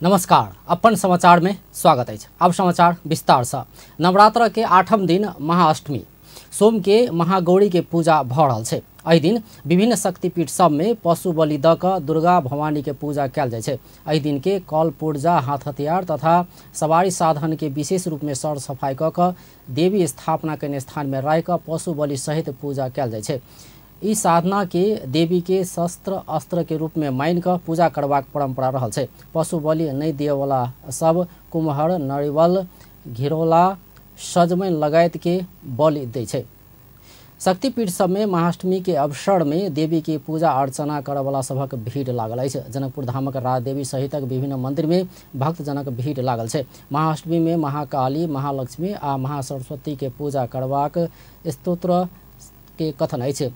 नमस्कार, अपन समाचार में स्वागत है। अब समाचार विस्तार से। नवरात्र के 8म दिन महाअष्टमी सोम के महागौरी के पूजा भ रहल छै। एहि दिन विभिन्न शक्तिपीठ सब में पशु बलि द क दुर्गा भवानी के पूजा कयल जाय छै। एहि दिन के कल पूर्जा, हाथ हथियार तथा सवारी साधन के विशेष रूप में सर सफाई क क देवी स्थापना के स्थान में राख क पशु बलि सहित पूजा कयल जाय छै। ई साधना के देवी के शस्त्र अस्त्र के रूप में मान क पूजा करबाक परंपरा रहल छै। पशु बलि नहीं दिए वाला सब कुम्हर, नरिवल, घिरोला, सजमैन लगायत के बलि दै छै। शक्तिपीठ सब में महाअष्टमी के अवसर में देवी की पूजा अर्चना करे वाला सबक भीड़ लागल है। जनकपुर धामक राजदेवी सहितक विभिन्न मंदिर में भक्तजनक भीड़ लागल है। महाअष्टमी में महाकाली, महालक्ष्मी आ महासरस्वती के पूजा करबाक स्तोत्र के कथन है।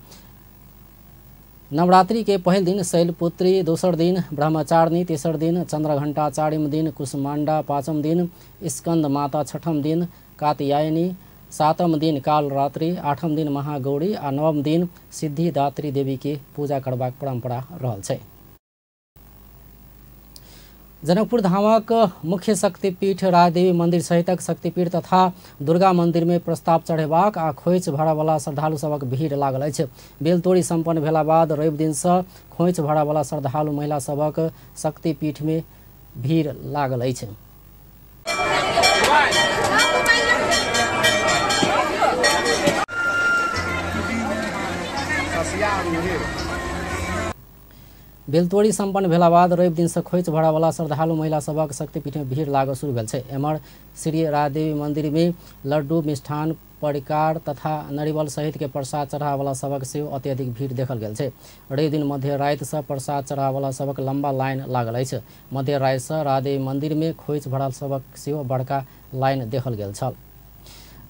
नवरात्रि के पहल दिन शैलपुत्री, दोसर दिन ब्रह्मचारिणी, तेसर दिन चंद्रघंटा, चारिम दिन कुसमांडा, पांचम दिन स्कंद माता, छठम दिन कात्यायनी, सातम दिन कालरात्रि, आठम दिन महागौरी आ नवम दिन सिद्धिदात्री देवी की पूजा करबाक परंपरा रहल छै। जनकपुर धामक मुख्य शक्तिपीठ राजदेवी मंदिर सहितक शक्तिपीठ तथा दुर्गा मंदिर में प्रस्ताव चढ़ेबाक आ खोइच भरा वाला श्रद्धालु सबक भीड़ लागल अछि। बेलतोड़ी संपन्न भेला बाद रवि दिन से खोइच भरा वाला श्रद्धालु महिला सबक शक्तिपीठ में भीड़ लागल अछि। बेलतोड़ी संपन्न भेला बाद रवि दिन से खोइच भरा वाला श्रद्धालु महिला सबक शक्तिपीठ में भीड़ लागल शुरू भेल छै। एमर श्री राजदेवी मंदिर में लड्डू, मिष्ठान, परिकार तथा नरिवल सहित के प्रसाद चढ़ा वाला सबक से अत्यधिक भीड़ देखल गेल छै। रवि दिन मध्य राति से प्रसाद चढ़ा वाला सबक लंबा लाइन लागल अछि। मध्य राति से राजदेवी मंदिर में खोइच भरा सबक से बड़का लाइन देखल गेल छल।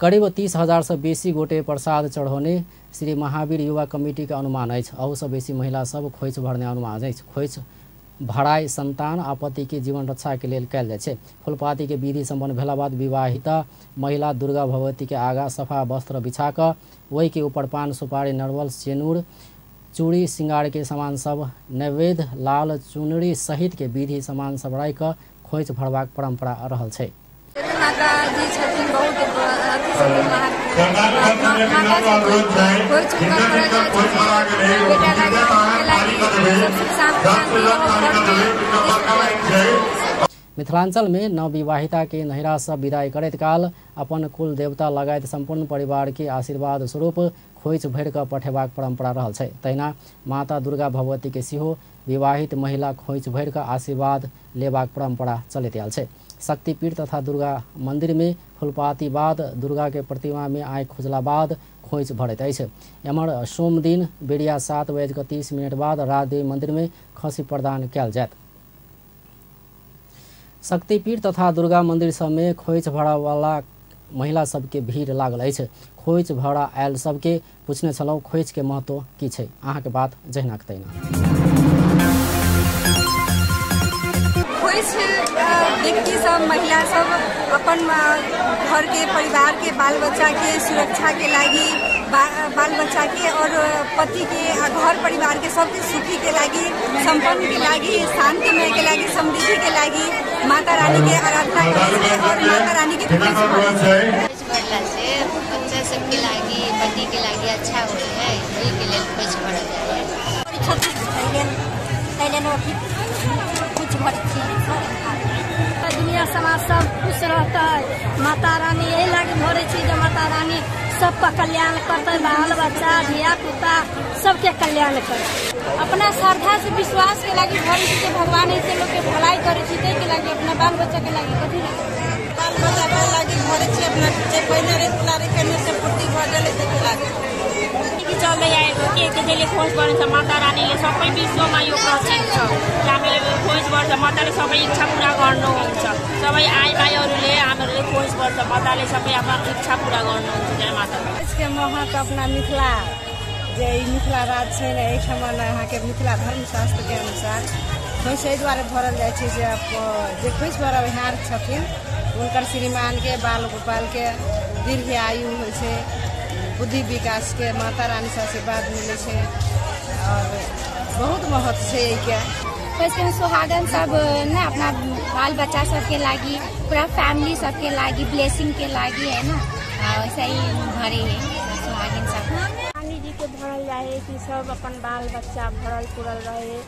करीब 30,000 से बेसी गोटे प्रसाद चढ़ौने श्री महावीर युवा कमिटी के अनुमान है। अहू से बेसी महिला सब खोइच भरने अनुमान है। खोइच भराई संतान आपत्ति के जीवन रक्षा के लिए कयल जाय छै। फूलपाती के विधि संपन्न भेला बाद विवाहिता महिला दुर्गा भगवती के आगा सफा वस्त्र बिछा क वही के ऊपर पान, सुपारी, नरवल, सेनूर, चूड़ी, श्रृंगार के सामान सब, नैवेद्य, लाल चुनरी सहित के विधि सामान सब राख क खोइच भरबाक परंपरा रहल छै। माता जी छथिन बहुत मिथिलांचल में नवविवाहिता के नहिरा से विदाई करैत काल अपन कुल देवता लगायत संपूर्ण परिवार के आशीर्वाद स्वरूप खोइच भरि क पठेबाक परंपरा रहल छै। तहिना माता दुर्गा भगवती के सेहो विवाहित महिला खोइच भरि क आशीर्वाद लेबाक परंपरा चलैत आयल छै। शक्तिपीठ तथा दुर्गा मंदिर में फूलपाती बाद दुर्गा के प्रतिमा में आँख खुजला बाद खोइच भरैत अछि। एमहर सोम दिन बेरिया 7:30 बाद राजदेवी मंदिर में खसी प्रदान कयल जायत। शक्तिपीठ तथा दुर्गा मंदिर सब में खोइच भरा वाला महिला सबके भीड़ लागल अछि। खोइच भरा आयल सबके पूछने छलौ खोइच के महत्व की छै। अहाँ के बात जहिना के तहिना। व्यक्ति सब, महिला सब अपन घर के परिवार के बाल बच्चा के सुरक्षा के लागी, बाल बच्चा के और पति के घर परिवार के सबके सुखी के लागी, संपन्न के लागी, शांतिमय के लागी, समृद्धि के लागी माता रानी के आराधना करे और माता रानी के पूजा से बच्चा सबके लागी, पति के लागी अच्छा होय है। ई के लेल खोइच भरल जाय है। दुनिया समाज सब खुश रहता है। माता रानी यही लागी भरे छी जे माता रानी सबका कल्याण करते, बाल बच्चा धिया पुता सबके कल्याण करे। अपना श्रद्धा से विश्वास के लागी भरे छी भगवान ऐसे लोग के भलाई करे छी, ते के लागी अपना बाल बच्चा के लागी कथी बाल बच्चा के लागी भरे छी। अपना जे पहिने रे तुलारे के से पूर्ति भ गेले ते के लागी कि चल्दै आएको के जसले खोज गर्छ माता रानीले सबै विश्वमा यो प्रसिद्ध छ। हामीले खोज गर्छ माताले सबै इच्छा पूरा गर्नुहुन्छ। सबै आइमाईहरूले हामीहरूले खोज गर्छ माताले सबै आफ्नो इच्छा पूरा गर्नुहुन्छ। जय माता। इसके महत्व अपना मिथिला जे मिथिला राज छै ने, एहिठाम अहाँ के मिथिला धर्मशास्त्र के अनुसार खोइच एहि दुआरे भरल जाइ छै जे खोइच भरनिहार छथिन हुनकर श्रीमान के बाल गोपाल के दीर्घ आयु होइ छै, बुद्धि विकास के माता रानी से आशीर्वाद मिले छै और बहुत महत्व छै। वैसे सुहागन सब ना अपना बाल बच्चा सबके लागी पूरा फैमिली सबके लागी ब्लेसिंग के लागी है ना वैसे ही भरे है सुहागिन सब। रानी जी के भरल जाए कि सब अपन बाल बच्चा भरल पुरल रहे,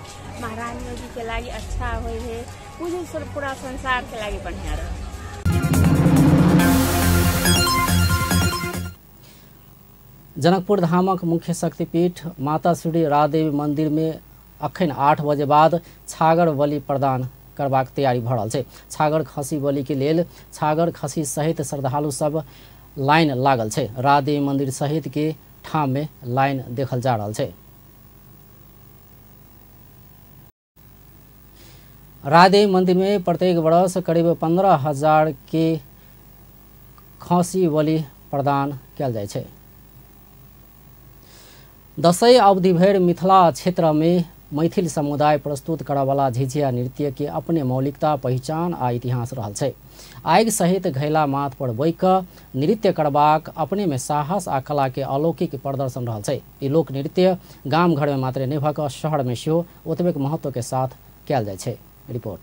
महारानी जी के लागी अच्छा होए है, पूरा संसार के लागी बढ़िया रहे। जनकपुर धामक मुख्य शक्तिपीठ माता श्री राजदेवी मंदिर में अखन 8 बजे बाद छागर बलि प्रदान करबाक तैयारी भ रहल छै। छागर खसी बलि के लेल छागर खसी सहित श्रद्धालु सब लाइन लागल छै। राजदेवी मंदिर सहित के ठाम में लाइन देखल जा रहल छै। राजदेवी मंदिर में प्रत्येक वर्ष करीब 15,000 के खसी बलि प्रदान कयल जाइ छै। दशैं अवधि भर मिथिला क्षेत्र में मैथिल समुदाय प्रस्तुत करवाला झिझिया नृत्य के अपने मौलिकता, पहचान आ इतिहास रहल छै। आगि सहित घैला माथ पर बैक नृत्य करबाक अपने में साहस आ कला के अलौकिक प्रदर्शन रहल छै। ई लोक नृत्य गाम घर में मात्र नहि भऽ शहर में सेहो ओतबेक महत्व के साथ कयल जाइ छै। रिपोर्ट।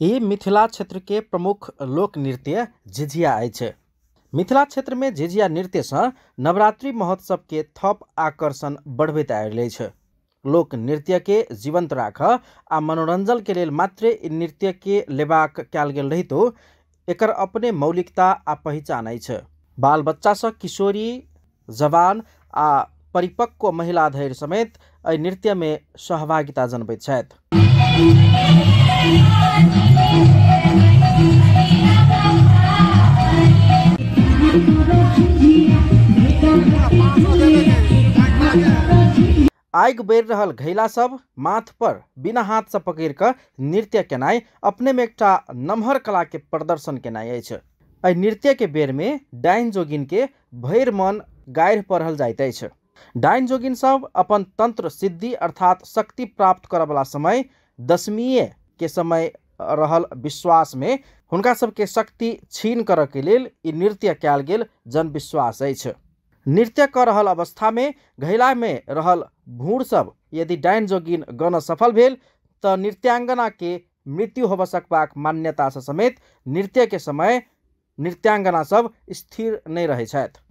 ये मिथिला क्षेत्र के प्रमुख लोक नृत्य झिझिया अछि। मिथिला क्षेत्र में झिझिया नृत्य से नवरात्रि महोत्सव के थप आकर्षण बढ़बैत आयल अछि। लोक नृत्य के जीवंत राख आ मनोरंजन के लेल मात्र ई नृत्य के लेबाक कयल गेल रहितो एकर अपने मौलिकता आ पहचान अछि। बाल बच्चा से किशोरी, जवान आ परिपक्व महिला धरि समेत एहि नृत्य में सहभागिता जनबैत छथि। आगि बढ़ि रहल घैला सब माथ पर बिना हाथ से पकड़ कर नृत्य केनाई अपने में एकटा नमहर कला के प्रदर्शन केनाई अछि। एहि नृत्य के बेर में डाइन जोगिन के भैर मन गाढ़ि पढ़ल जाइत अछि। डाइन जोगिन सब अपन तंत्र सिद्धि अर्थात शक्ति प्राप्त करय वाला समय दशमीए के समय रहल विश्वास में हुनका सबके शक्ति छीन करय के लेल ई नृत्य कयल गेल जनविश्वास अछि। नृत्य कर रहल अवस्था में घैला में रहल भूर सब यदि डाइन जोगिन गन सफल भेल त नृत्यांगना के मृत्यु होब सकबाक मान्यता से समेत नृत्य के समय नृत्यांगना सब स्थिर नहीं रहे छथि।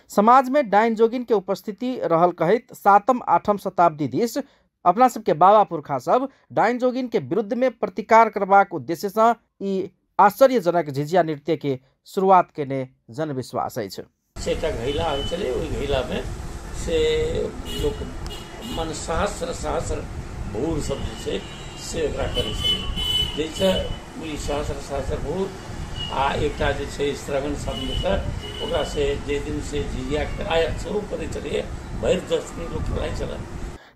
समाज में डाइन जोगिन के उपस्थिति रहल कहत 7म-8म शताब्दी दिस अपना सबके बाबा पुरखा सब डाइन जोगिन के विरुद्ध में प्रतिकार करबाक उद्देश्य से ई आश्चर्यजनक झिझिया नृत्य के शुरुआत केने जनविश्वास अछि। सेटा घैला चले ओहि घैला में से लोक मन सहस्र भूर सब से ओकरा करै छै। जैसे ई सहस्र भूर आ एकटा जे छै श्रवण शब्द से ओकरा से जे दिन से झिझिया के आयत शुरू करे चले भैर दशमी लोग खेलाइ चले।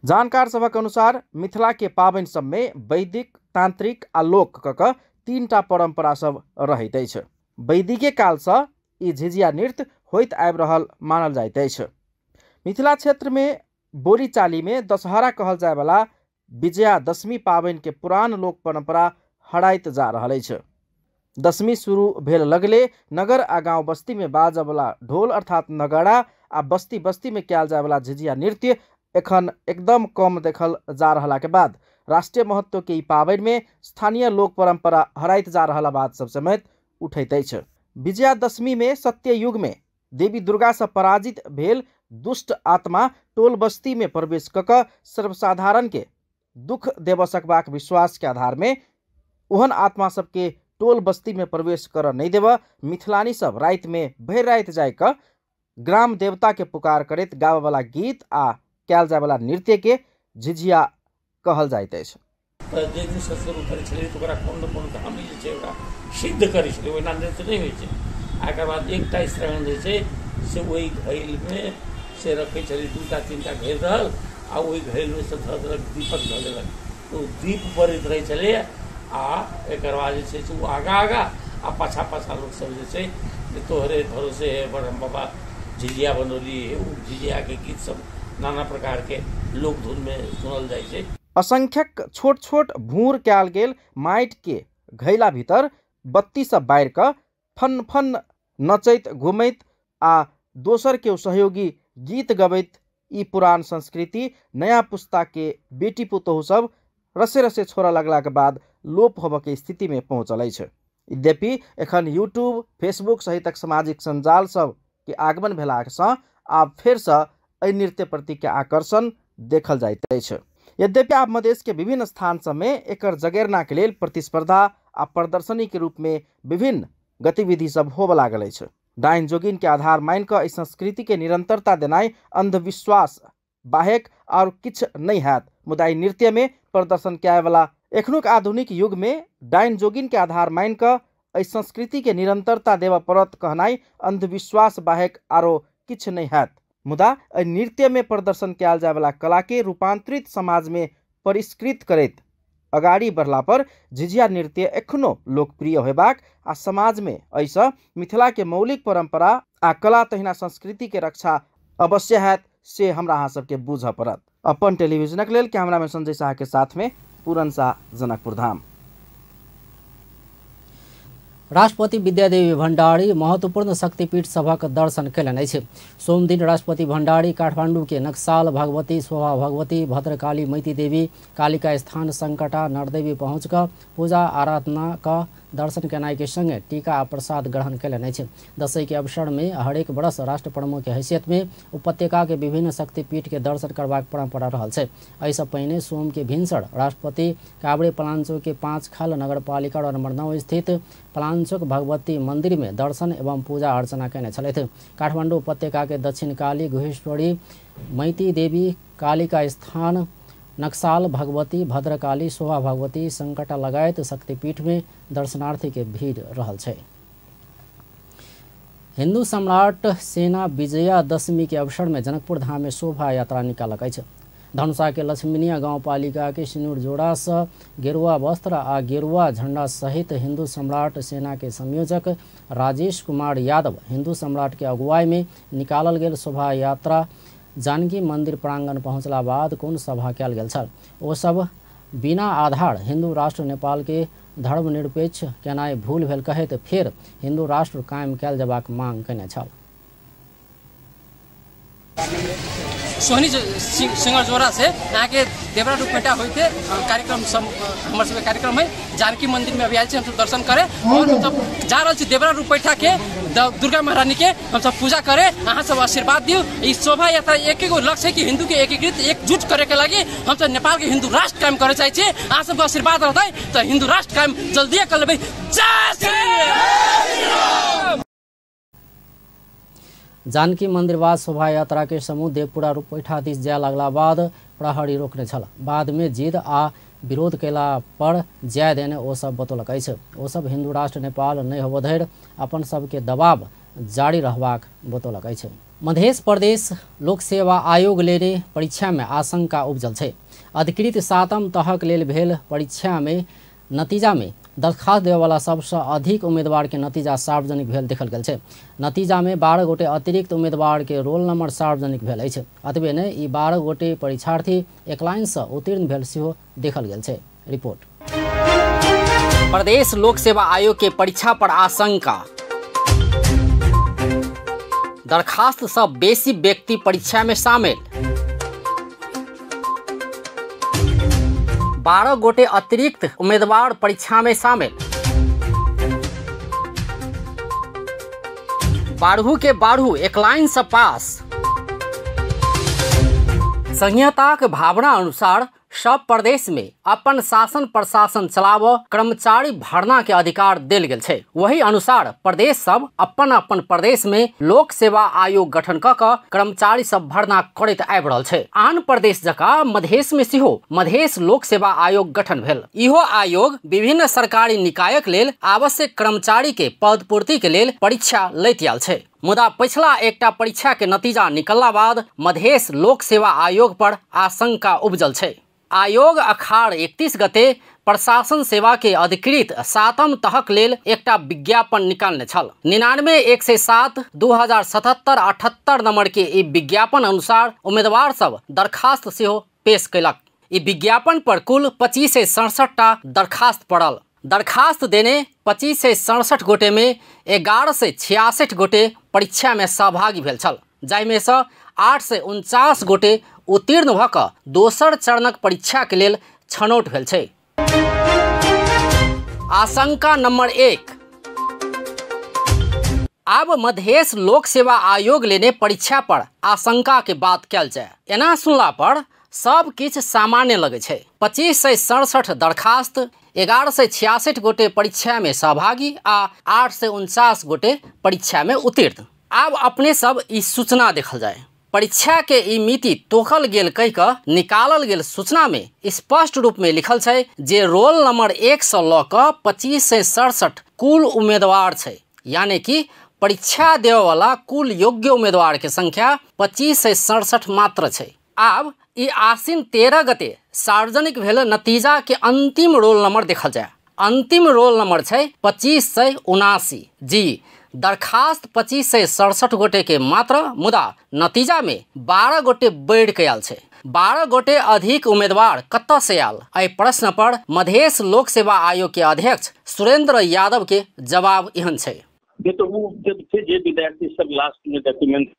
जानकार सभक अनुसार मिथिला के पाबनि सब में वैदिक, तांत्रिक आ लोक क 3टा परंपरा सब रहैत अछि। वैदिके काल से ई झिझिया नृत्य होइत आबि रहल मानल जाइत अछि। मिथिला क्षेत्र में बोरी चाली में दशहरा कहल जाय वाला विजयादशमी पाबनि के पुरान लोक परंपरा हराइत जा रहल अछि। दशमी शुरू भेल लगले नगर आ गांव बस्ती में बाजय वाला ढोल अर्थात नगाड़ा आ बस्ती बस्ती में कयल जाय वाला झिझिया नृत्य एखन एकदम कम देखल जा रहला के बाद राष्ट्रीय महत्व के ई पाबनि में स्थानीय लोक परंपरा हराइत जा रहला बात सब समेत उठैत अछि। विजयादशमी में सत्य युग में देवी दुर्गा से पराजित भेल दुष्ट आत्मा टोल बस्ती में प्रवेश कऽ सर्वसाधारण के दुख देव सकबाक विश्वास के आधार में ओहन आत्मा सबके टोल बस्ती में प्रवेश कर नहीं देव मिथिलानी सब रात में भर रात जाय क ग्राम देवता के पुकार करैत गावे वाला गीत आ कयल जाय वाला नृत्य के झिझिया कहल जाइत अछि। तऽ जे दिन सत्संग करै छलै तऽ ओकरा कोन न कोन काम जे छै ओकरा सिद्ध करै छलै, ओहिना नृत्य नहि होइ छै। एकर बाद एकटा श्रवण जे छै से ओहि घैलमे से रखै छलै, 2टा 3टा घेर रहल आ ओहि घैलमे से धऽ देलक, दीपक धऽ देलक, तऽ दीप बरैत रहै छलै। आ एकर बाद जे छै से ओ आगाँ आ पाछा लोकसभ जे छै जे तोहरे भरोसे है बड़म बाबा झिझिया बनौली है, ओ झिझियाके गीत सब नाना प्रकारके लोकधुनमे सुनल जाइ छै। असंख्यक छोट छोट भूर कयल गेल माटिके घैला भीतर बत्ती सब बारि कऽ फन फन नचैत घुमैत आ दोसर के सहयोगी गीत गबैत ई पुरान संस्कृति नया पुस्ता के बेटी पुतोहू सब रसे रसे छोड़ा लगला के बाद लोप होबऽ के स्थिति में पहुँचल अछि। यद्यपि एखन यूट्यूब फेसबुक सहितक सामाजिक संजाल सब के आगमन भेलासँ आब फेरसँ एहि नृत्य प्रति के आकर्षण देखल जाइत अछि। यद्यपि आब मधेश के विभिन्न स्थान सब में एकर जगेरना के लेल प्रतिस्पर्धा आ प्रदर्शनी के रूप में विभिन्न गतिविधि सब होबऽ लागल अछि। डाइन जोगिन के आधार मान कऽ एहि संस्कृति के निरंतरता देनाइ अंधविश्वास बाहेक और किछ नहीं हैत। मुदा ई नृत्य में प्रदर्शन कए वाला एखनुक आधुनिक युग में डाइन जोगिन के आधार मान कऽ एहि संस्कृति के निरंतरता देबऽ पड़त कहनाइ अंधविश्वास बाहेक आरो किछ नहीं हैत। मुदा एहि नृत्य में प्रदर्शन कयल जाय वाला कला के रूपांतरित समाज में परिष्कृत करैत अगाड़ी बढ़ला पर झिझिया नृत्य एखनो लोकप्रिय होयबाक आ समाज में एहिसँ मिथिला के मौलिक परंपरा आ कला तहिना संस्कृति के रक्षा अवश्य हैत से हमरा अहाँ सबके बुझऽ पड़त। अपन टेलीविजनक लेल कैमरामैन संजय शाह के साथ में पूरन शाह, जनकपुर धाम। राष्ट्रपति विद्यादेवी भण्डारी महत्वपूर्ण शक्तिपीठ सभक दर्शन कयलनि अछि। सोम दिन राष्ट्रपति भण्डारी काठमांडू के नक्साल भगवती, शोभा भगवती, भद्रकाली, मैती देवी, कालिका स्थान, संकटा, नरदेवी पहुँच कऽ पूजा आराधना का दर्शन केनाइ के संगे टीका आ प्रसाद ग्रहण कयलनि अछि। दशई के अवसर में हरेक बरस राष्ट्र प्रमुख के हैसियत में उपत्यका के विभिन्न शक्तिपीठ के दर्शन करबाक परंपरा रहल छै। एहिसँ पहिने सोम के भिनसर राष्ट्रपति काभ्रे पलाञ्चोक के 5 खाल नगरपालिका नंबर 9 स्थित पलाञ्चोक भगवती मंदिर में दर्शन एवं पूजा अर्चना कयने छलथि। काठमांडू उपत्यका के दक्षिण काली, गुहेश्वरी, मैती देवी, कालिका स्थान, नक्साल भगवती, भद्रकाली, शोभा भगवती, संकटा लगायत शक्तिपीठ में दर्शनार्थी के भीड़ रहल छै। हिंदू सम्राट सेना विजयादशमी के अवसर में जनकपुर धाम में शोभा यात्रा निकालक अछि। धनुषा के लक्ष्मीनिया गाउँपालिका के सिनुर जोड़ा से गेरुआ वस्त्र आ गेरुआ झंडा सहित हिंदू सम्राट सेना के संयोजक राजेश कुमार यादव हिंदू सम्राट के अगुवाई में निकालल गेल शोभा यात्रा जानकी मंदिर प्रांगण पहुंचला बाद कोन सभा कयल गेल छल। ओ सब बिना आधार हिंदू राष्ट्र नेपाल के धर्मनिरपेक्ष केनाइ भूल भेल कहैत फेर हिंदू राष्ट्र कायम कयल जेबाक मांग कयने छल। सोहनी सिंगर जोड़ा से यहाँ के देवरा रूपमेटा होते कार्यक्रम सब हमारे सब कार्यक्रम है। जानकी मंदिर में अभी आए हम सब दर्शन करे और हम सब जा रहे देवरा रूपमेटा के दुर्गा महारानी के हम सब पूजा करे, अहाँ सब आशीर्वाद दियो। इस शोभा यात्रा एक लक्ष्य है कि हिंदू के एकीकृत एकजुट करे के लगी हम सब नेपाल के हिंदू राष्ट्र कायम करे चाहिए। अहाँ सबको आशीर्वाद रहता है तो हिंदू राष्ट्र कायम जल्दी कर लेबै। जय श्री राम। जानकी मंदिरवाद शोभा यात्रा के समूह देवपुरा रूपैठा दिस जाय लगला बाद प्रहरी रोकने छल। बाद में जिद आ विरोध कैला पर जाय देने ओ सब बतौलक अछि। ओ सब हिंदू राष्ट्र नेपाल नहीं होबऽ धरि अपन सबके दबाव जारी रहबाक बतौलक अछि। मध्य प्रदेश लोक सेवा आयोग लेने परीक्षा में आशंका उपजल छै। अधिकृत 7म तहक लेल भेल परीक्षा में नतीजा में दरखास्त देवाला सबसे अधिक उम्मीदवार के नतीजा सार्वजनिक भेल देखल गेल छै। नतीजा में 12 गोटे अतिरिक्त उम्मीदवार के रोल नंबर सार्वजनिक भेल अछि। अतबे ने ई 12 गोटे परीक्षार्थी एक लाइन से उत्तीर्ण भेल सेहो देखल गेल छै। रिपोर्ट। प्रदेश लोक सेवा आयोग के परीक्षा पर आशंका। दरखास्त से बेसी व्यक्ति परीक्षा में शामिल। 12 गोटे अतिरिक्त उम्मीदवार परीक्षा में शामिल। 12 के 12 एक लाइन से पास। संहिताक भावना अनुसार सब प्रदेश में अपन शासन प्रशासन चलाव कर्मचारी भरना के अधिकार देल गेल छै। वही अनुसार प्रदेश सब अपन अपन प्रदेश में लोक सेवा आयोग गठन क कर्मचारी सब भरना करैत आबि रहल छै। आन प्रदेश जकाँ मधेश में सेहो मधेश लोक सेवा आयोग गठन भेल। इहो आयोग विभिन्न सरकारी निकायक लेल आवश्यक कर्मचारी के पद पूर्ति के लेल परीक्षा लैत आयल छै। मुदा पिछला एकटा परीक्षा के नतीजा निकलला बाद मधेश लोक सेवा आयोग पर आशंका उपजल छै। आयोग अखाड़ 31 गते प्रशासन सेवा के अधिकृत 7म तहक लेल एकटा विज्ञापन निकालने छल। 99-107-2077-78 नंबर के ई विज्ञापन अनुसार उम्मीदवार सब दरखास्त सेहो पेश कयलक। ई विज्ञापन पर कुल 25 से 67 टा दरखास्त पड़ल। दरखास्त देने 25 से 67 गोटे में 11 से 66 गोटे परीक्षा में सहभागी भेल छल, जाहिमे से 8 से 49 गोटे उत्तीर्ण भ क दोसर चरणक परीक्षा के लेल छनौट भेल छै। आशंका नंबर 1। अब मधेश लोक सेवा आयोग लेने परीक्षा पर आशंका के बात कल जाए। एना सुनला पर सब किछ सामान्य लगे छै। 25 से 67 दरखास्त, 11 से 66 गोटे परीक्षा में सहभागी आ 8 से 49 गोटे परीक्षा में उत्तीर्ण। अब अपने सब ई सूचना देखल जाए। परीक्षा के ई मिति तोखल गेल कह क निकालल गेल सूचना में स्पष्ट रूप में लिखल छै जे रोल नंबर 1 से ल क 25 से 67 कुल उम्मीदवार छै, यानी कि परीक्षा देवे वाला कुल योग्य उम्मीदवार के संख्या 25 से 67 मात्र छै। अब ई आसिन 13 गते सार्वजनिक भेल नतीजा के अंतिम रोल नंबर देखल जाए। अंतिम रोल नंबर छै 25 से 79। जी, दरखास्त 25 से 67 गोटे के मात्र, मुदा नतीजा में 12 गोटे बढ़ के आयल छै। 12 गोटे अधिक उम्मीदवार कतऽ से आयल? एहि प्रश्न पर मधेश लोक सेवा आयोग के अध्यक्ष सुरेंद्र यादव के जवाब एहन छै। तो वो जब थे जे विद्यार्थी सब लास्ट में डॉक्यूमेंट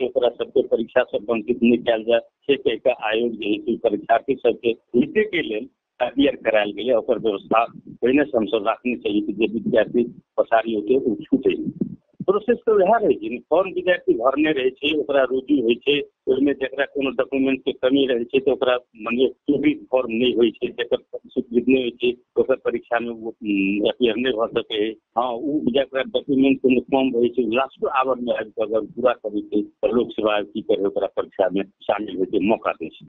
ओकरा सबके परीक्षा सब वंचित नहीं कयल जाए से कह के आयोग जे परीक्षार्थी सबके लिखे के लेल क्लियर करायल गेलै। ओकर व्यवस्था पहिने से हमसब राखने चाहिए कि जे विद्यार्थी पछाड़ी होते ओ छूटे। प्रोसेस तो वह रहे छै, फॉर्म विद्यार्थी भरने रहे छै, ओकरा रुजू होइ छै, ओहिमे जकरा कोनो डॉक्यूमेंट के कमी रहे छै तो ओकरा माने चोरी फॉर्म नहीं होइ छै, जकर स्वीकृत नहीं होइ छै ओकर परीक्षा में वो अपीयर नहीं भ सके। हाँ, उ जकरा डॉक्यूमेंट कोनो कम रहे छै लास्ट आवर में आबि कऽ अगर पूरा करै छै तो लोक सेवा की करे ओकरा परीक्षा में शामिल होइ के मौका दै छै।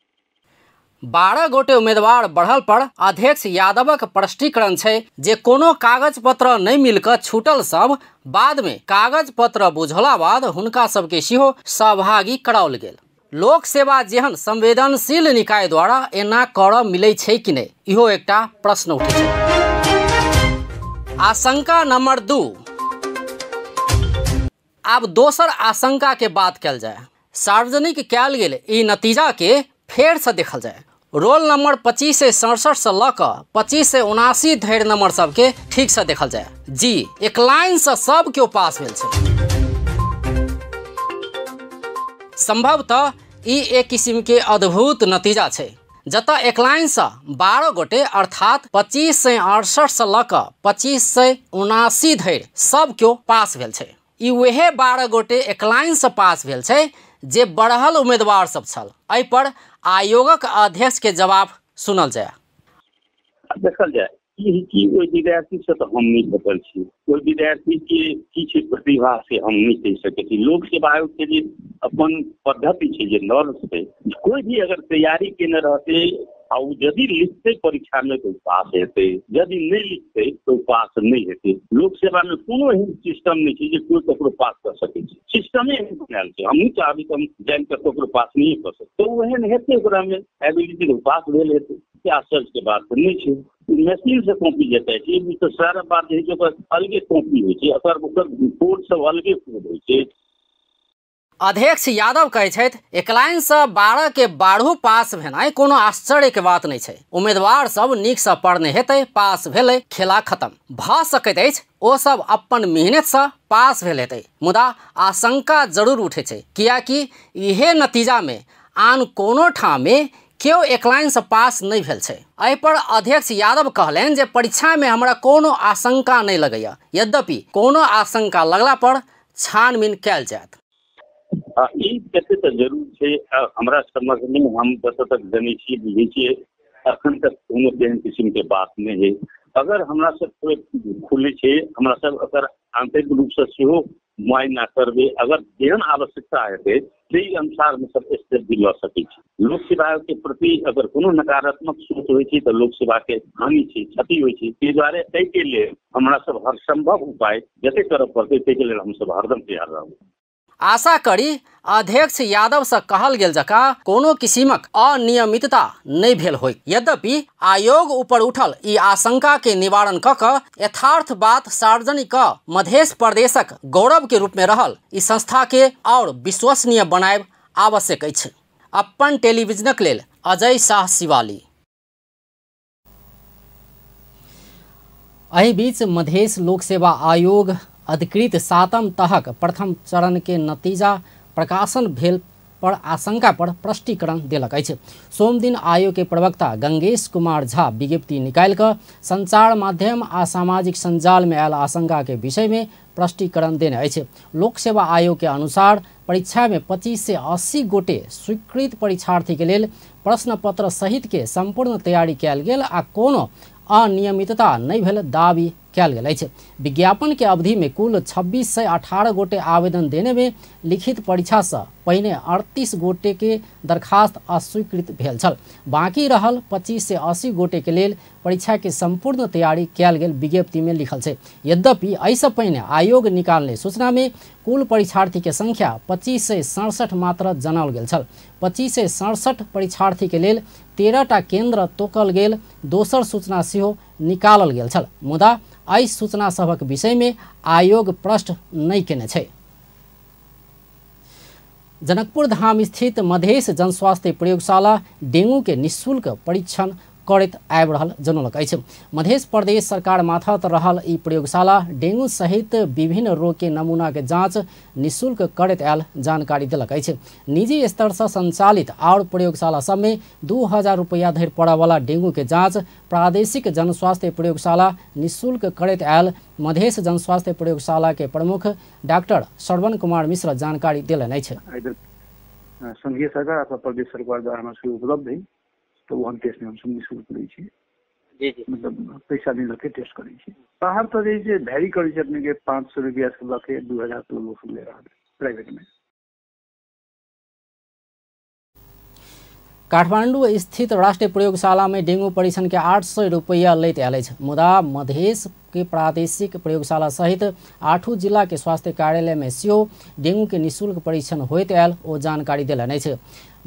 12 गोटे उम्मीदवार बढ़ल पर अध्यक्ष यादवक प्रश्नीकरण छै जे कोनो कागज पत्र नहीं मिलकर छूटल सब बाद में कागज पत्र बुझला बाद हुनका सबके सेहो सहभागी कराओल गेल। लोक सेवा जेहन संवेदनशील निकाय द्वारा एना करऽ मिलै छै कि नहीं, इहो एकटा प्रश्न उठे छै। आशंका नंबर 2। अब दोसर आशंका के बात कल जाए। सार्वजनिक कयल गेल ई नतीजा के फेर से देखल जाए। रोल नंबर 25 से 67 से ल क 25 से 79 धरि नंबर सबके ठीक से देखल जाए। जी, एक लाइन से सब क्यों पास भेल छै। संभवतः ई एक किस्म के अद्भुत नतीजा छै जतऽ एक लाइन से 12 गोटे अर्थात 25 से 68 से ल क 25 से 79 धरि सब क्यों पास भेल छै। ई वहे 12 गोटे एक लाइन से पास भेल छै जे बढ़ल उम्मीदवार सब छल। एहि पर आयोगक अध्यक्ष के जवाब सुनल जाए। देखल जाए कि ओहि विद्यार्थी से तो हम नहीं भेटल छी, ओहि विद्यार्थी के किछु प्रतिभा से हम नहीं कह सके छी। लोक सेवा आयोग के जे अपन पद्धति छै जे नॉर्म्स छै, कोई भी अगर तैयारी केने रहते आ यदि लिखते परीक्षा में तो पास हेतै, यदि नहीं लिखते तो पास नहीं हेतै। लोक सेवा में कोनो एहन सिस्टम नहीं छै जे कोई ककरो पास कर सकै छै। सिस्टमे एहन बनायल छै, हम नहीं चाहबै कि हम जान कर ककरो पास नहीं कर सकते। तो एहन हेतै ओकरा में एबिलिटी तो पास भेल हेतै, आश्चर्य के बात तो नहीं छै। मैथिली से कॉपी जेतै छै तो सारा बात है जो अलगे कॉपी होइ छै, ओकर कोड सब अलगे कोड होइ छै। अध्यक्ष यादव कहै छथि एक लाइन से 12 के 12 पास भेनाइ कोनो आश्चर्य के बात नहीं छै। उम्मीदवार सब नीक से पढ़ने हेतै, पास भेलै, खेला खत्म भ सकैत अछि। ओ सब अपन मेहनत से पास भेल हेतै, मुदा आशंका जरूर उठे छै कियाकि इहे नतीजा में आन कोनो ठाम में केओ एक लाइन से पास नहीं भेल छै। एहि पर अध्यक्ष यादव कहलनि जे परीक्षा में हमरा कोनो आशंका नहीं लगैया, यद्यपि कोनो आशंका लगला पर छानबीन कयल जायत। ई कते तऽ जरूर छै। हमरा समझमे हम जतऽ तक जनै छियै बुझै छियै अखन तक कोनो तेहन किस्म के बात नहीं है। अगर हमरा सब खुले छै, हमरा सब अगर आंतरिक रूप से सेहो मुआयना करबे, अगर जेहन आवश्यकता हेतै ताहि अनुसार में सब स्टेप भी लऽ सकै छी। लोक सेवा आयोग के प्रति अगर कोनो नकारात्मक सोच होइ छै तऽ लोक सेवा के हानि छै, क्षति होइ छै। ताहि दुआरे एहि के लेल हमरा सब हर संभव उपाय जते करऽ पड़तै ताहि के लेल हम सब हरदम तैयार रहब। आशा करी अध्यक्ष यादव से कहल गेल जकाँ कोनो किसिमक अनियमितता नहीं भेल होय। यद्यपि आयोग ऊपर उठल ई आशंका के निवारण क यथार्थ बात सार्वजनिक क मध्य प्रदेशक गौरव के रूप में रहल ई संस्था के और विश्वसनीय बनाएब आवश्यक अछि। अपन टेलीविजनक लेल अजय शाह शिवाली। एहि बीच मध्य लोक सेवा आयोग अधिकृत 7म तहक प्रथम चरण के नतीजा प्रकाशन भेल पर आशंका पर स्पष्टीकरण देलक अछि। सोम दिन आयोग के प्रवक्ता गंगेश कुमार झा विज्ञप्ति निकाल कर संचार माध्यम आ सामाजिक संजाल में आयल आशंका के विषय में स्पष्टीकरण देने अछि। लोक सेवा आयोग के अनुसार परीक्षा में 25 से 80 गोटे स्वीकृत परीक्षार्थी के लेल प्रश्न पत्र सहित के संपूर्ण तैयारी कयल गेल आ कोनो अनियमितता नहीं भेल दावी कयल गेल अछि। विज्ञापन के अवधि में कुल 26 से 18 गोटे आवेदन देने में लिखित परीक्षा से पहिने 38 गोटे के दरखास्त अस्वीकृत भेल छल। बाकी रहल 25 से 80 गोटे के लेल परीक्षा के संपूर्ण तैयारी कयल गेल विज्ञप्ति में लिखल छै। यद्यपि एहिसँ पहिने आयोग निकालने सूचना में कुल परीक्षार्थी के संख्या 25 से 67 मात्र जनाओल गेल छल। 25 से 67 परीक्षार्थी के लेल 13टा केंद्र तोकल गेल दोसर सूचना सेहो निकालल गेल छल। मुदा एहि सूचना सभक विषय में आयोग प्रश्न नहीं केने छै। जनकपुर धाम स्थित मधेश जनस्वास्थ्य प्रयोगशाला डेंगू के निःशुल्क परीक्षण करैत आबि रहल जनौलक अछि। मध्य प्रदेश सरकार माथत रहल ई प्रयोगशाला डेंगू सहित विभिन्न रोग के नमूना के जांच निःशुल्क करैत आयल जानकारी देलक अछि। निजी स्तर से संचालित और प्रयोगशाला सब में 2000 रुपया धरि पड़य वाला डेंगू के जांच प्रादेशिक जनस्वास्थ्य प्रयोगशाला निःशुल्क करैत आयल मधेश जनस्वास्थ्य प्रयोगशाला के प्रमुख डॉक्टर श्रवण कुमार मिश्र जानकारी देलनि अछि। संघीय सरकार अथवा प्रदेश सरकार द्वारा हमरा सबके उपलब्ध है तो वो हम टेस्ट में हम सब निःशुल्क करै छी। जी जी, मतलब पैसा नहीं लगे टेस्ट करै छी। बाहर तो जे वैरी करै छै अपने के 500 रुपया से लगे 2000 तो लोग ले रहा है प्राइवेट में। काठमांडू स्थित राष्ट्रीय प्रयोगशाला में डेंगू परीक्षण के 800 रुपया लैत आयल अछि। मुदा मधेश के प्रादेशिक प्रयोगशाला सहित 8 जिला के स्वास्थ्य कार्यालय में सेहो डेंगू के निःशुल्क परीक्षण होइत आयल ओ जानकारी देलनि अछि।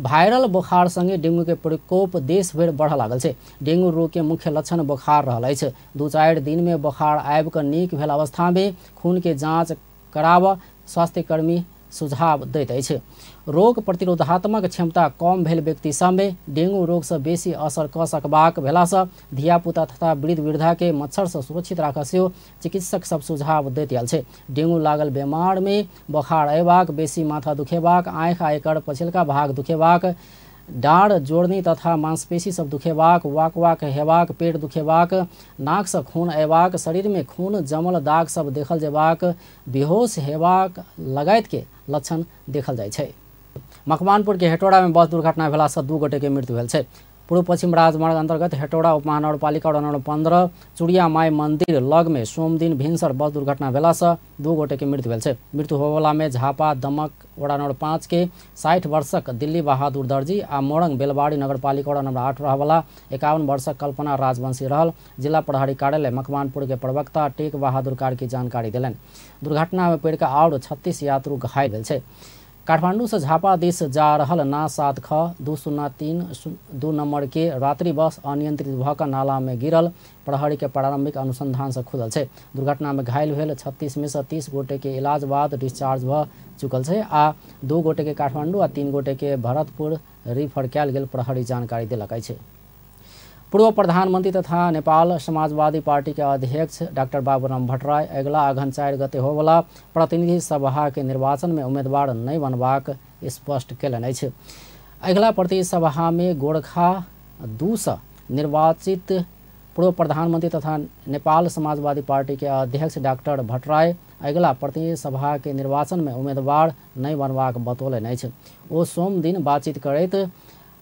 वायरल बोखार संगे डेंगू के प्रकोप देश भर बढ़ लागल छै। डेंगू रोग के मुख्य लक्षण बोखार रहल अछि। 2-4 दिन में बोखार आबि कऽ नीक भेल अवस्था में खून के जांच कराबऽ स्वास्थ्य कर्मी सुझाव दैत अछि। रोग प्रतिरोधात्मक क्षमता कम भेल व्यक्ति सब में डेंगू रोग से बेसी असर कऽ सकबाक भेलासँ धियापुता तथा वृद्ध वृद्धा के मच्छर से सुरक्षित राखऽ सेहो चिकित्सक सब सुझाव दैत आयल छै। डेंगू लागल बीमार में बोखार अयबाक, बेसी माथा दुखेबाक, आँखि आ एकर पछिलका भाग दुखेबाक, डाँड़ जोड़नी तथा मांसपेशी सब दुखेबाक, वाक वाक हेबाक, पेट दुखेबाक, नाक से खून अयबाक, शरीर में खून जमल दाग सब देखल जेबाक, बेहोश हेबाक लगायत के लक्षण देखल जाइ छै। मकवानपुर के हेटौड़ा में बस दुर्घटना भेलासँ 2 गोटे के मृत्यु भेल छै। पूर्व पश्चिम राजमार्ग अंतर्गत हेटौड़ा उपमहानगरपालिका वडा नंबर 15 चुड़िया माई मंदिर लग में सोम दिन भिनसर बस दुर्घटना भेलासँ 2 गोटे के मृत्यु भेल छै। मृत्यु होबवला में झापा दमक वडा नंबर 5 के 60 वर्षक दिल्ली बहादुर दर्जी आ मोरंग बेलबाड़ी नगरपालिका वडा नंबर 8 रहवाला 51 वर्षक कल्पना राजवंशी रहल। जिला प्रहरी कार्यालय मकवानपुर के प्रवक्ता टेक बहादुर कार्की जानकारी देलनि। दुर्घटना में पड़ि कऽ आओर 36 यात्रु घायल भेल छै। काठमांडू से झापा दिस जा रहल ना 7 ख 203 नंबर के रात्रि बस अनियंत्रित भऽ कऽ नाला में गिरल प्रहरी के प्रारंभिक अनुसंधान से खुलल छै। दुर्घटना में घायल भेल 36 में से 30 गोटे के इलाज बाद डिस्चार्ज भऽ चुकल छै आ 2 गोटे के काठमांडू आ 3 गोटे के भरतपुर रिफर कयल गेल प्रहरी जानकारी देलक अछि। पूर्व प्रधानमंत्री तथा नेपाल समाजवादी पार्टी के अध्यक्ष डॉक्टर बाबूराम भट्टराय अगिला अगहन 4 गते होबला प्रतिनिधि सभा के निर्वाचन में उम्मीदवार नहीं बनबाक स्पष्ट केलनि अछि। अगिला प्रतिनिधि सभा में गोरखा 2 से निर्वाचित पूर्व प्रधानमंत्री तथा नेपाल समाजवादी पार्टी के अध्यक्ष डॉक्टर भट्टराय अगिला प्रतिनिधि सभा के निर्वाचन में उम्मीदवार नहीं बनबाक बतौलन अछि। ओ सोम दिन बातचीत करैत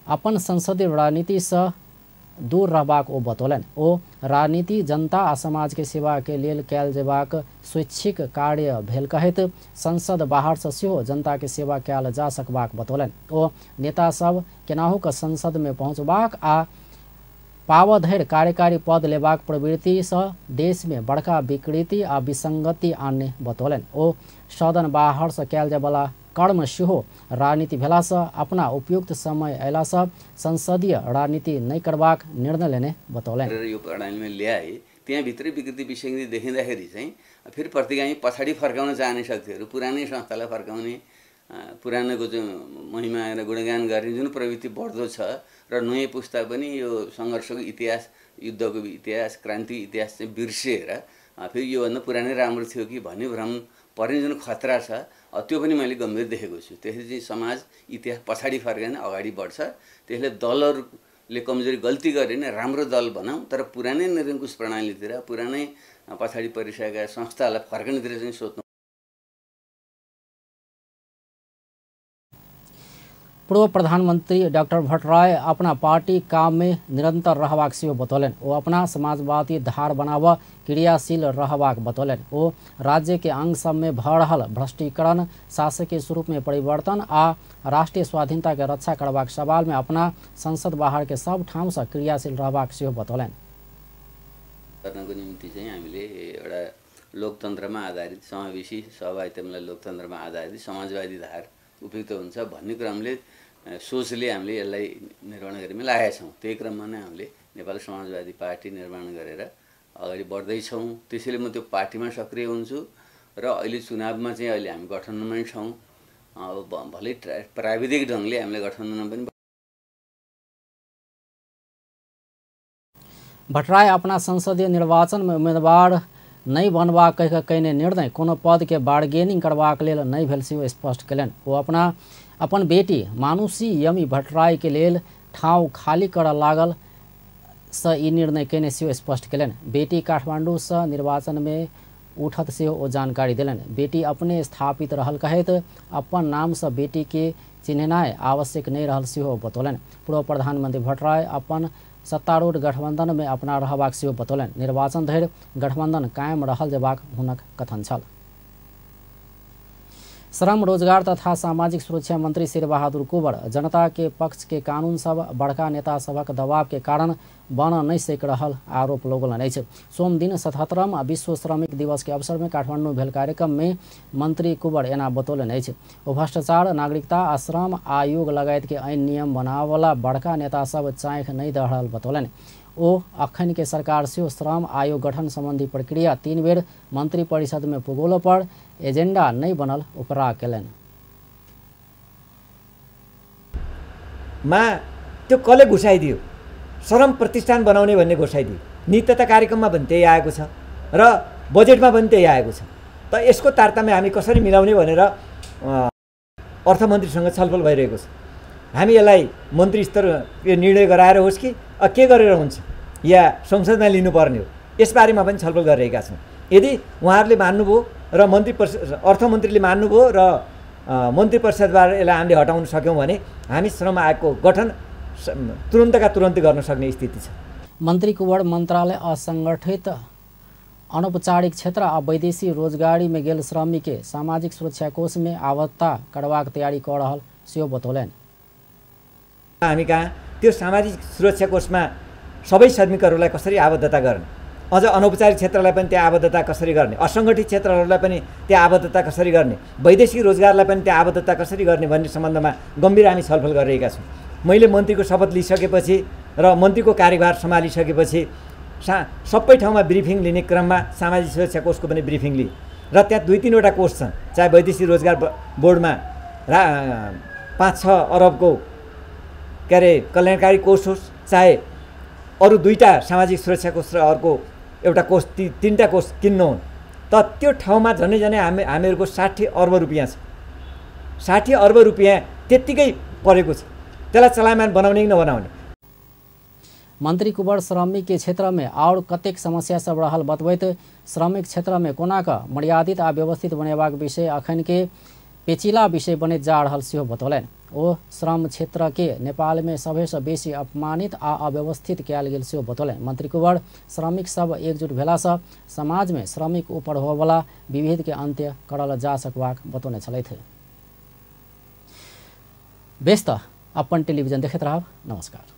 अपन संसदीय रणनीति से दूर रहबाक ओ बतौलन। ओ राजनीति जनता आ समाज के सेवा के लेल कयल जेबाक स्वैच्छिक कार्य भेल कहैत संसद बाहर से सेहो जनता के सेवा कयल जा सकबाक बतौलन। ओ नेता सब केनाहू के संसद में पहुँचबाक आ पावऽ धरि कार्यकारी पद लेबाक प्रवृत्ति से देश में बड़का विकृति आ विसंगति आनने बतौलन। ओ सदन बाहर से कयल जाय वाला कर्म सेहो राजनीति भेला से अपना उपयुक्त समय अयला से संसदीय राजनीति नहीं करबाक निर्णय लेने बतौलन। यो प्रणालीमा ल्याए त्यहाँभित्रै विकृति विसंगति देखिँदाखेरि चाहिँ फेरि प्रतिगामी पछाडि फर्काउन चाहने शक्तिहरू पुरानै संस्थालाई फर्काउने पुरानोको चाहिँ महिमा र गुणगान गर्ने जुन प्रवृत्ति बढ्दो छ र नयाँ पुस्ता पनि यो सङ्घर्षको इतिहास युद्धको इतिहास क्रान्ति इतिहास चाहिँ बिर्सिएर फेरि योभन्दा पुरानै राम्रो थियो कि भन्ने भ्रम पर्ने जुन खतरा छ त्यो पनि मैले गम्भीर देखेको छु। त्यसले चाहिँ समाज इतिहास पछाडि फर्केन अगाडि बढ्छ। त्यसले दलहरूले कमजोरी गल्ती गरेन राम्रो दल बनाऊ तर पुरानै निरङ्कुश प्रणालीतिर पुरानै पछाडि परिसकेका संस्थालाई फर्कनेतिर चाहिँ सोच्नु। पूर्व प्रधानमंत्री डॉक्टर भट्टराय अपना पार्टी काम में निरंतर रहबाक सेहो बतौलन। वो अपना समाजवादी धार बनाव क्रियाशील रहबाक बतौलन। वो राज्य के अंग सब में भऽ रहल भ्रष्टीकरण शासकीय स्वरूप में परिवर्तन आ राष्ट्रीय स्वाधीनता के रक्षा करबाक सवाल में अपना संसद बाहर के सब ठाउँ से क्रियाशील रहबाक सेहो बतौलन। गर्नको निम्ति चाहिँ हामीले एउटा लोकतन्त्रमा आधारित समावेशी सहभागितामा लोकतन्त्रमा आधारित समाजवादी धार उपयुक्त हुन्छ भन्ने क्रमले सोचले हामीले यसलाई निर्माण गरेमा लागेका छौँ। त्यही क्रममा नै हामीले नेपाल समाजवादी पार्टी निर्माण गरेर अगाडि बढ्दैछौँ। त्यसैले म त्यो पार्टीमा सक्रिय हुन्छु र अहिले चुनावमा चाहिँ अहिले हामी गठबन्धनमै छौँ। भलै प्राविधिक ढङ्गले हामीले गठबन्धनमा पनि। भट्टराय अपना संसदीय निर्वाचन में उम्मीदवार नहीं बनबा कह कयने निर्णय कोनो पद के बार्गेनिंग करबाक लेल नहीं भेल सेहो स्पष्ट कयलनि। ओ अपन बेटी मानुषी यमी भट्टराय के लेल ठाउँ खाली करऽ लागल से ई निर्णय कयने सेहो स्पष्ट कयलनि। बेटी काठमांडू से निर्वाचन में उठत सेहो ओ जानकारी देलनि। बेटी अपने स्थापित रहल कहैत अपन नाम से बेटी के चिन्हनाइ आवश्यक नहीं रहल सेहो बतौलनि। पूर्व प्रधानमंत्री भट्टराय अपन सत्तारूढ़ गठबंधन में अपना रहबाक सेहो बतौलन। निर्वाचन धरि गठबंधन कायम रहल जेबाक हुनक कथन छल। श्रम रोजगार तथा सामाजिक सुरक्षा मंत्री शेर बहादुर कुंवर जनता के पक्ष के कानून सब बड़का नेता सबक दबाव के कारण बन नहीं सक रहल आरोप लगौलनि अछि। सोम दिन 77वां विश्व श्रमिक दिवस के अवसर में काठमांडू भेल कार्यक्रम में मंत्री कुंवर एना बतौलनि अछि। ओ भ्रष्टाचार नागरिकता आ श्रम आयोग लगायत के ऐन नियम बनावला बड़का नेता सब चाँख नहीं दऽ रहल बतौलनि। ओ अखन के सरकार से श्रम आयोग गठन संबंधी प्रक्रिया 3 बेर मंत्री परिषद में पुगोलो पर एजेंडा नहीं बनल उपरा केलनि। त्यो कसले घुसाइदियो श्रम प्रतिष्ठान बनाउने भन्ने घोषाइदियो। नीति तथा कार्यक्रममा पनि त्यही आएको छ र बजेटमा पनि त्यही आएको छ। त यसको तारतम्य हामी कसरी मिलाउने भनेर अर्थमन्त्रीसँग छलफल भइरहेको छ। हामी यसलाई मन्त्री स्तर निर्णय गराएर होस् कि के गरेर हुन्छ या संसदमा लिनुपर्ने हो यसबारेमा पनि छलफल गरिरहेका छौँ। यदि उहाँहरूले मान्नुभयो र अर्थमन्त्रीले मान्नुभयो र मन्त्री परिषदबाट यसलाई हामीले हटाउन सक्यौँ भने हामी श्रम आयोगको गठन तुरन्तका तुरन्त गर्न सक्ने स्थिति छ। मंत्री कुंवर मंत्रालय असंगठित अनौपचारिक क्षेत्र आ वैदेशिक रोजगारी में गेल श्रमिक के सामाजिक सुरक्षा कोष में आबद्धता करबाक तैयारी कर रहल सेहो बतौलनि। हामी कहाँ त्यो सामाजिक सुरक्षा कोषमा सबै श्रमिकहरूलाई कसरी आबद्धता गर्ने, अझ अनौपचारिक क्षेत्रलाई पनि त्यहाँ आबद्धता कसरी गर्ने, असङ्गठित क्षेत्रहरूलाई पनि त्यहाँ आबद्धता कसरी गर्ने, वैदेशिक रोजगारलाई पनि त्यहाँ आबद्धता कसरी गर्ने भन्ने सम्बन्धमा गम्भीर हामी छलफल गरिरहेका छौँ। मैले मन्त्रीको शपथ लिइसकेपछि र मन्त्रीको कार्यभार सम्हालिसकेपछि सबै ठाउँमा ब्रिफिङ लिने क्रममा सामाजिक सुरक्षा कोषको पनि ब्रिफिङ लिएँ र त्यहाँ 2-3वटा कोष छन्। चाहे वैदेशिक रोजगार बोर्डमा 5-6 अरबको कल्याणकारी कोष होस्, चाहे अरू 2टा सामाजिक सुरक्षा कोष र अर्को एउटा कोष 3टा कोष किन्न हुन्, त त्यो ठाउँमा झनै हामीहरूको 60 अर्ब रुपियाँ छ। 60 अर्ब रुपियाँ त्यत्तिकै परेको छ। त्यसलाई चलायमान बनाउने कि नबनाउने। मंत्री कुंवर श्रमिक के क्षेत्र में और कतेक समस्या सब रहल बतबैत श्रमिक क्षेत्र में कोना का मर्यादित आ व्यवस्थित बनेबाक विषय अखन के पेचीला विषय बनैत जा रहल सेहो बतौलनि। ओ श्रम क्षेत्र के नेपाल में सबसे बेसी अपमानित आ अव्यवस्थित कयल गेल सेहो बतौलनि। मंत्री कुंवर श्रमिक सब एकजुट भेला सँ समाज में श्रमिक ऊपर होबला विभेद के अंत्य करल जा सकबाक बतौने छलथि। व्यस्त अपन टेलीविजन देखैत रहब। नमस्कार।